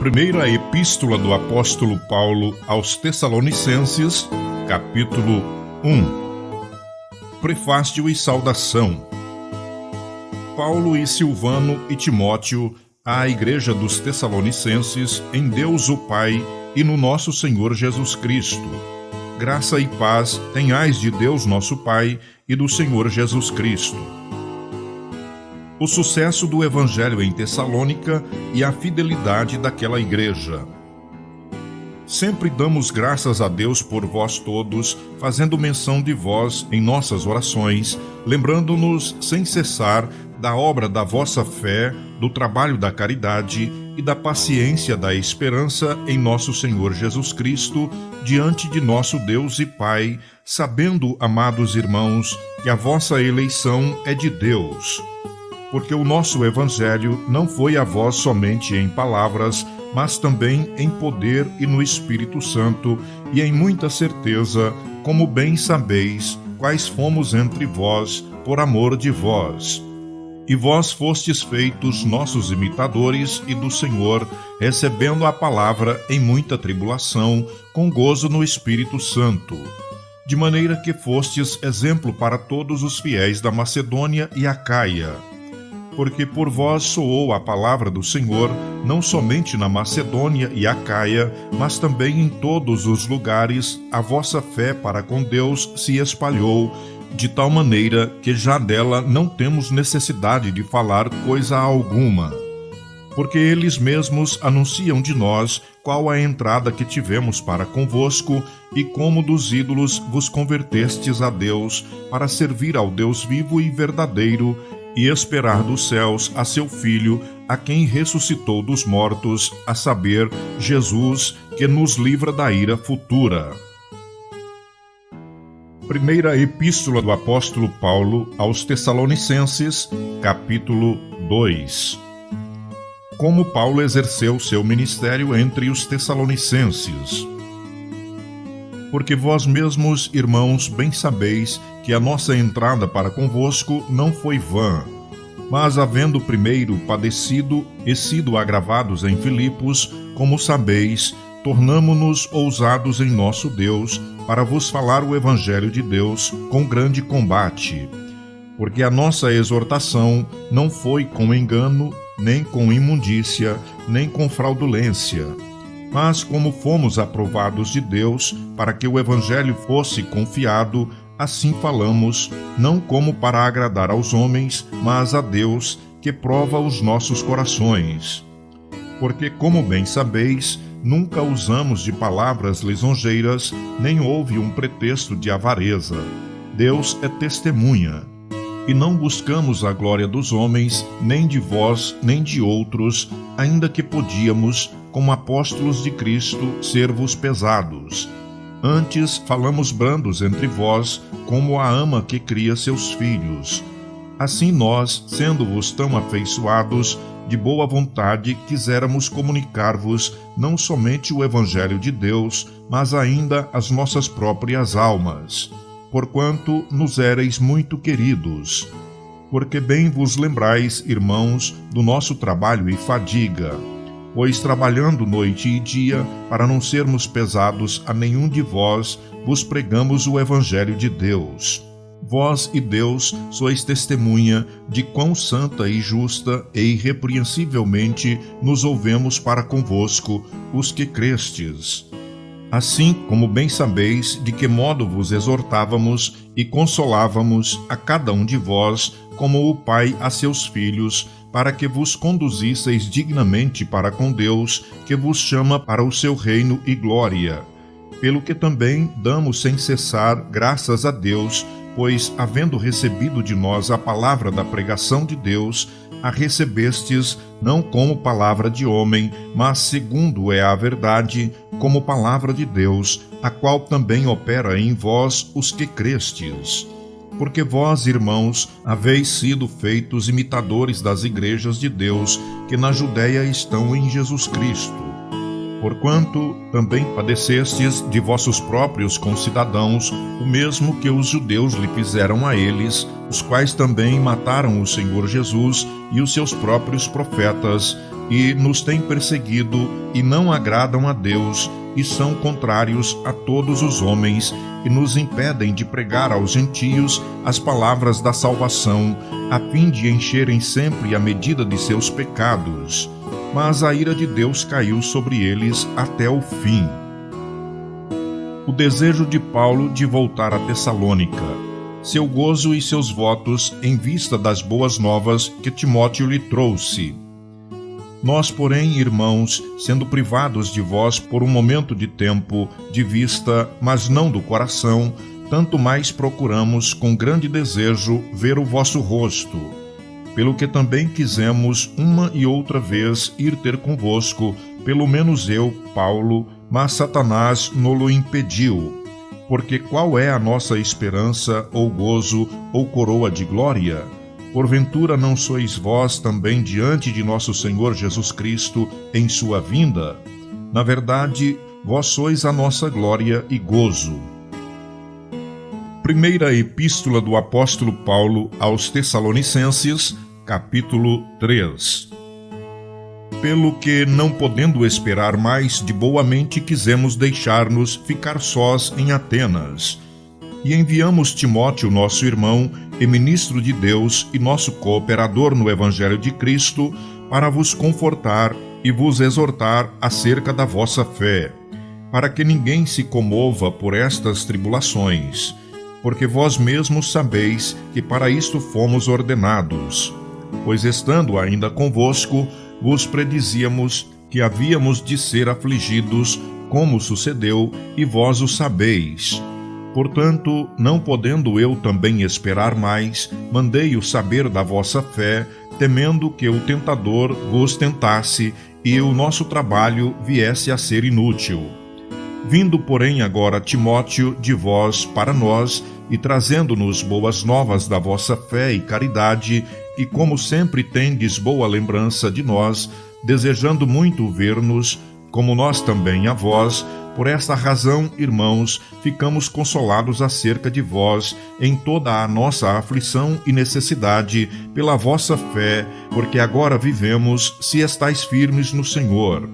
Primeira Epístola do Apóstolo Paulo aos Tessalonicenses, capítulo 1. Prefácio e saudação. Paulo e Silvano e Timóteo, à Igreja dos Tessalonicenses, em Deus o Pai e no nosso Senhor Jesus Cristo. Graça e paz tenhais de Deus nosso Pai e do Senhor Jesus Cristo. O sucesso do Evangelho em Tessalônica e a fidelidade daquela igreja. Sempre damos graças a Deus por vós todos, fazendo menção de vós em nossas orações, lembrando-nos sem cessar da obra da vossa fé, do trabalho da caridade e da paciência da esperança em nosso Senhor Jesus Cristo, diante de nosso Deus e Pai, sabendo, amados irmãos, que a vossa eleição é de Deus. Porque o nosso Evangelho não foi a vós somente em palavras, mas também em poder e no Espírito Santo, e em muita certeza, como bem sabeis, quais fomos entre vós, por amor de vós. E vós fostes feitos nossos imitadores e do Senhor, recebendo a palavra em muita tribulação, com gozo no Espírito Santo. De maneira que fostes exemplo para todos os fiéis da Macedônia e Acaia. Porque por vós soou a palavra do Senhor, não somente na Macedônia e Acaia, mas também em todos os lugares, a vossa fé para com Deus se espalhou, de tal maneira que já dela não temos necessidade de falar coisa alguma. Porque eles mesmos anunciam de nós qual a entrada que tivemos para convosco, e como dos ídolos vos convertestes a Deus, para servir ao Deus vivo e verdadeiro, e esperar dos céus a seu Filho, a quem ressuscitou dos mortos, a saber, Jesus, que nos livra da ira futura. Primeira Epístola do Apóstolo Paulo aos Tessalonicenses, capítulo 2. Como Paulo exerceu seu ministério entre os Tessalonicenses. Porque vós mesmos, irmãos, bem sabeis que a nossa entrada para convosco não foi vã, mas havendo primeiro padecido e sido agravados em Filipos, como sabeis, tornamo-nos ousados em nosso Deus, para vos falar o Evangelho de Deus com grande combate. Porque a nossa exortação não foi com engano, nem com imundícia, nem com fraudulência, mas como fomos aprovados de Deus, para que o Evangelho fosse confiado, assim falamos, não como para agradar aos homens, mas a Deus, que prova os nossos corações. Porque, como bem sabeis, nunca usamos de palavras lisonjeiras, nem houve um pretexto de avareza. Deus é testemunha. E não buscamos a glória dos homens, nem de vós, nem de outros, ainda que podíamos, como apóstolos de Cristo, ser-vos pesados. Antes falamos brandos entre vós, como a ama que cria seus filhos. Assim nós, sendo-vos tão afeiçoados, de boa vontade quiséramos comunicar-vos não somente o Evangelho de Deus, mas ainda as nossas próprias almas, porquanto nos éreis muito queridos. Porque bem vos lembrais, irmãos, do nosso trabalho e fadiga, pois trabalhando noite e dia, para não sermos pesados a nenhum de vós, vos pregamos o Evangelho de Deus. Vós e Deus sois testemunha de quão santa e justa e irrepreensivelmente nos ouvemos para convosco, os que crestes. Assim como bem sabeis de que modo vos exortávamos e consolávamos a cada um de vós, como o Pai a seus filhos, para que vos conduzisseis dignamente para com Deus, que vos chama para o seu reino e glória. Pelo que também damos sem cessar graças a Deus, pois, havendo recebido de nós a palavra da pregação de Deus, a recebestes não como palavra de homem, mas segundo é a verdade, como palavra de Deus, a qual também opera em vós os que crestes. Porque vós, irmãos, haveis sido feitos imitadores das igrejas de Deus, que na Judéia estão em Jesus Cristo. Porquanto também padecestes de vossos próprios concidadãos, o mesmo que os judeus lhe fizeram a eles, os quais também mataram o Senhor Jesus e os seus próprios profetas, e nos têm perseguido e não agradam a Deus e são contrários a todos os homens e nos impedem de pregar aos gentios as palavras da salvação, a fim de encherem sempre a medida de seus pecados. Mas a ira de Deus caiu sobre eles até o fim. O desejo de Paulo de voltar a Tessalônica, seu gozo e seus votos em vista das boas novas que Timóteo lhe trouxe. Nós, porém, irmãos, sendo privados de vós por um momento de tempo, de vista, mas não do coração, tanto mais procuramos com grande desejo ver o vosso rosto. Pelo que também quisemos uma e outra vez ir ter convosco, pelo menos eu, Paulo, mas Satanás nolo impediu. Porque qual é a nossa esperança, ou gozo, ou coroa de glória? Porventura não sois vós também diante de nosso Senhor Jesus Cristo em sua vinda? Na verdade, vós sois a nossa glória e gozo. Primeira Epístola do Apóstolo Paulo aos Tessalonicenses, capítulo 3. Pelo que, não podendo esperar mais, de boamente quisemos deixar-nos ficar sós em Atenas. E enviamos Timóteo, nosso irmão, e ministro de Deus e nosso cooperador no Evangelho de Cristo, para vos confortar e vos exortar acerca da vossa fé, para que ninguém se comova por estas tribulações, porque vós mesmos sabeis que para isto fomos ordenados. Pois estando ainda convosco, vos predizíamos que havíamos de ser afligidos, como sucedeu, e vós o sabeis. Portanto, não podendo eu também esperar mais, mandei-o saber da vossa fé, temendo que o tentador vos tentasse e o nosso trabalho viesse a ser inútil. Vindo, porém, agora Timóteo de vós para nós, e trazendo-nos boas novas da vossa fé e caridade, e como sempre tendes boa lembrança de nós, desejando muito ver-nos, como nós também a vós, por esta razão, irmãos, ficamos consolados acerca de vós em toda a nossa aflição e necessidade pela vossa fé, porque agora vivemos, se estáis firmes no Senhor.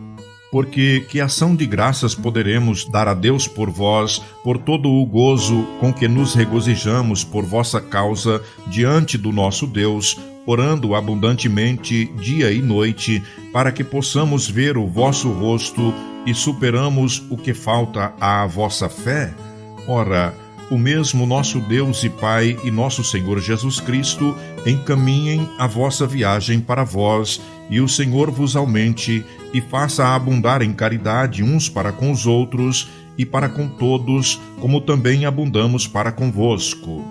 Porque que ação de graças poderemos dar a Deus por vós, por todo o gozo com que nos regozijamos por vossa causa diante do nosso Deus, orando abundantemente dia e noite, para que possamos ver o vosso rosto e superamos o que falta à vossa fé? Ora, o mesmo nosso Deus e Pai e nosso Senhor Jesus Cristo encaminhem a vossa viagem para vós, e o Senhor vos aumente e faça abundar em caridade uns para com os outros e para com todos, como também abundamos para convosco,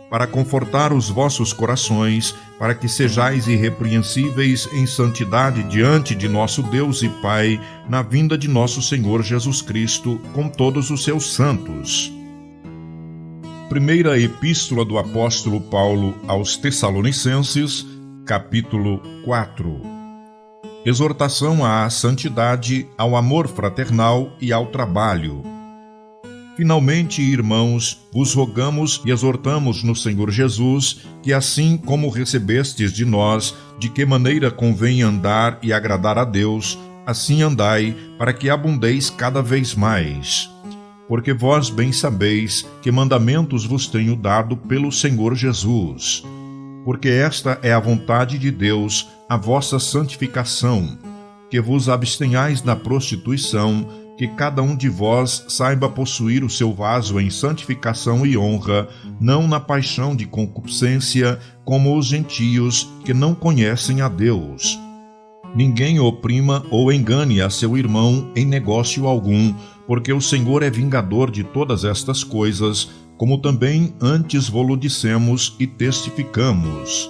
para confortar os vossos corações, para que sejais irrepreensíveis em santidade diante de nosso Deus e Pai, na vinda de nosso Senhor Jesus Cristo, com todos os seus santos. Primeira Epístola do Apóstolo Paulo aos Tessalonicenses, capítulo 4. Exortação à santidade, ao amor fraternal e ao trabalho. Finalmente, irmãos, vos rogamos e exortamos no Senhor Jesus, que assim como recebestes de nós, de que maneira convém andar e agradar a Deus, assim andai, para que abundeis cada vez mais. Porque vós bem sabeis que mandamentos vos tenho dado pelo Senhor Jesus. Porque esta é a vontade de Deus, a vossa santificação, que vos abstenhais da prostituição, que cada um de vós saiba possuir o seu vaso em santificação e honra, não na paixão de concupiscência, como os gentios que não conhecem a Deus. Ninguém oprima ou engane a seu irmão em negócio algum, porque o Senhor é vingador de todas estas coisas, como também antes vô-lo dissemos e testificamos.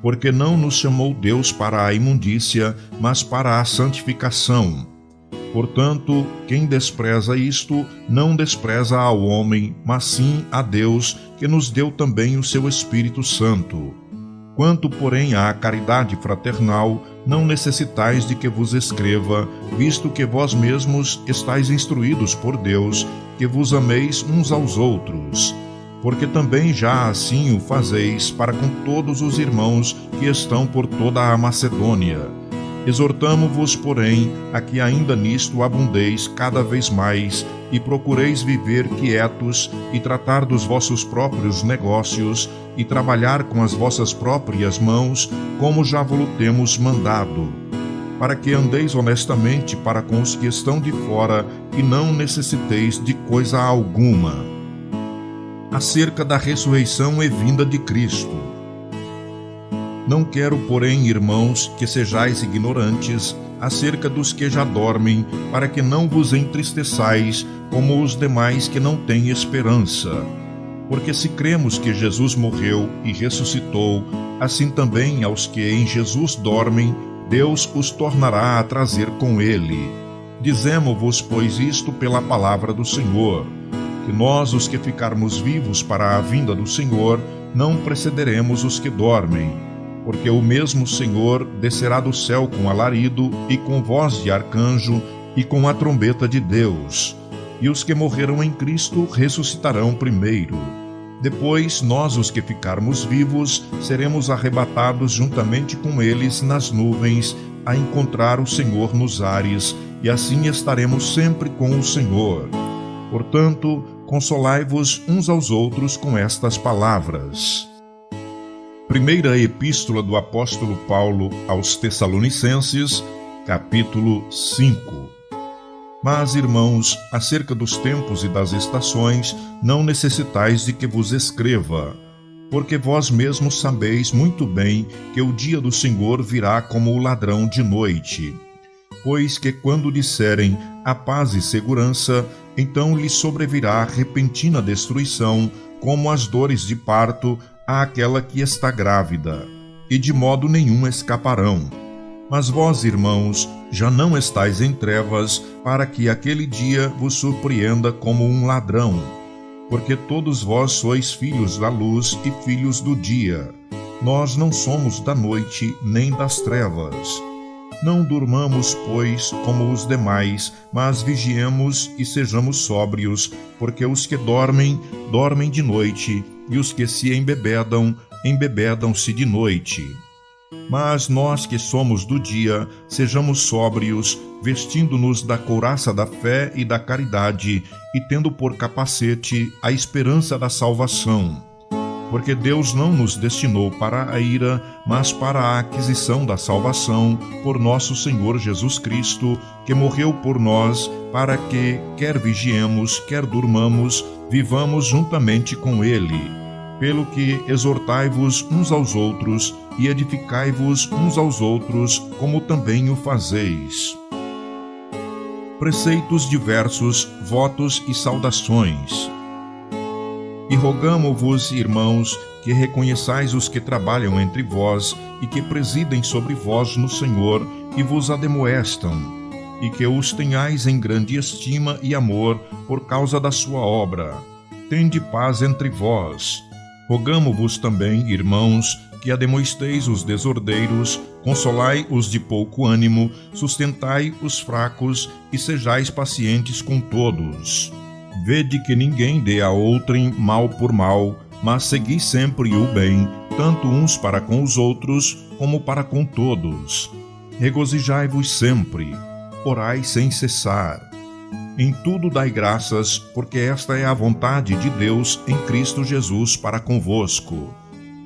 Porque não nos chamou Deus para a imundícia, mas para a santificação. Portanto, quem despreza isto, não despreza ao homem, mas sim a Deus, que nos deu também o seu Espírito Santo. Quanto, porém, à caridade fraternal, não necessitais de que vos escreva, visto que vós mesmos estáis instruídos por Deus, que vos ameis uns aos outros. Porque também já assim o fazeis para com todos os irmãos que estão por toda a Macedônia. Exortamo-vos, porém, a que ainda nisto abundeis cada vez mais, e procureis viver quietos, e tratar dos vossos próprios negócios, e trabalhar com as vossas próprias mãos, como já vos temos mandado, para que andeis honestamente para com os que estão de fora, e não necessiteis de coisa alguma. Acerca da ressurreição e vinda de Cristo. Não quero, porém, irmãos, que sejais ignorantes acerca dos que já dormem, para que não vos entristeçais como os demais que não têm esperança. Porque se cremos que Jesus morreu e ressuscitou, assim também aos que em Jesus dormem, Deus os tornará a trazer com ele. Dizemo-vos, pois, isto pela palavra do Senhor, que nós, os que ficarmos vivos para a vinda do Senhor, não precederemos os que dormem. Porque o mesmo Senhor descerá do céu com alarido, e com voz de arcanjo, e com a trombeta de Deus. E os que morreram em Cristo ressuscitarão primeiro. Depois, nós, os que ficarmos vivos, seremos arrebatados juntamente com eles nas nuvens, a encontrar o Senhor nos ares, e assim estaremos sempre com o Senhor. Portanto, consolai-vos uns aos outros com estas palavras. Primeira Epístola do Apóstolo Paulo aos Tessalonicenses, capítulo 5. Mas, irmãos, acerca dos tempos e das estações, não necessitais de que vos escreva, porque vós mesmos sabeis muito bem que o dia do Senhor virá como o ladrão de noite. Pois que quando disserem a paz e segurança, então lhes sobrevirá repentina destruição, como as dores de parto, àquela que está grávida, e de modo nenhum escaparão. Mas vós, irmãos, já não estáis em trevas, para que aquele dia vos surpreenda como um ladrão. Porque todos vós sois filhos da luz e filhos do dia. Nós não somos da noite nem das trevas. Não durmamos, pois, como os demais, mas vigiemos e sejamos sóbrios, porque os que dormem, dormem de noite, e os que se embebedam, embebedam-se de noite. Mas nós que somos do dia, sejamos sóbrios, vestindo-nos da couraça da fé e da caridade, e tendo por capacete a esperança da salvação. Porque Deus não nos destinou para a ira, mas para a aquisição da salvação por nosso Senhor Jesus Cristo, que morreu por nós, para que, quer vigiemos, quer durmamos, vivamos juntamente com Ele. Pelo que exortai-vos uns aos outros e edificai-vos uns aos outros, como também o fazeis. Preceitos diversos, votos e saudações. E rogamo-vos, irmãos, que reconheçais os que trabalham entre vós e que presidem sobre vós no Senhor e vos ademoestam, e que os tenhais em grande estima e amor por causa da sua obra. Tende paz entre vós. Rogamo-vos também, irmãos, que ademoesteis os desordeiros, consolai os de pouco ânimo, sustentai os fracos e sejais pacientes com todos. Vede que ninguém dê a outrem mal por mal, mas segui sempre o bem, tanto uns para com os outros, como para com todos. Regozijai-vos sempre, orai sem cessar. Em tudo dai graças, porque esta é a vontade de Deus em Cristo Jesus para convosco.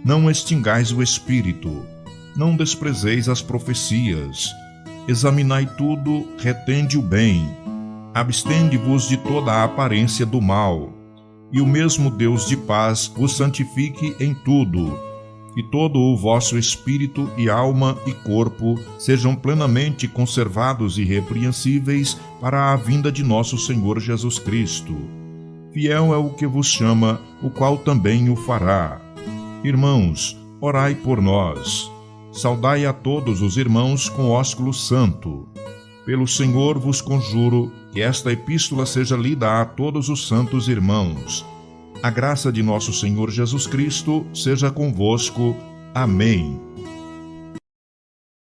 Não extingais o Espírito, não desprezeis as profecias. Examinai tudo, retende o bem. Abstende-vos de toda a aparência do mal, e o mesmo Deus de paz vos santifique em tudo, e todo o vosso espírito e alma e corpo sejam plenamente conservados irrepreensíveis para a vinda de nosso Senhor Jesus Cristo. Fiel é o que vos chama, o qual também o fará. Irmãos, orai por nós. Saudai a todos os irmãos com ósculo santo. Pelo Senhor vos conjuro que esta epístola seja lida a todos os santos irmãos. A graça de nosso Senhor Jesus Cristo seja convosco. Amém.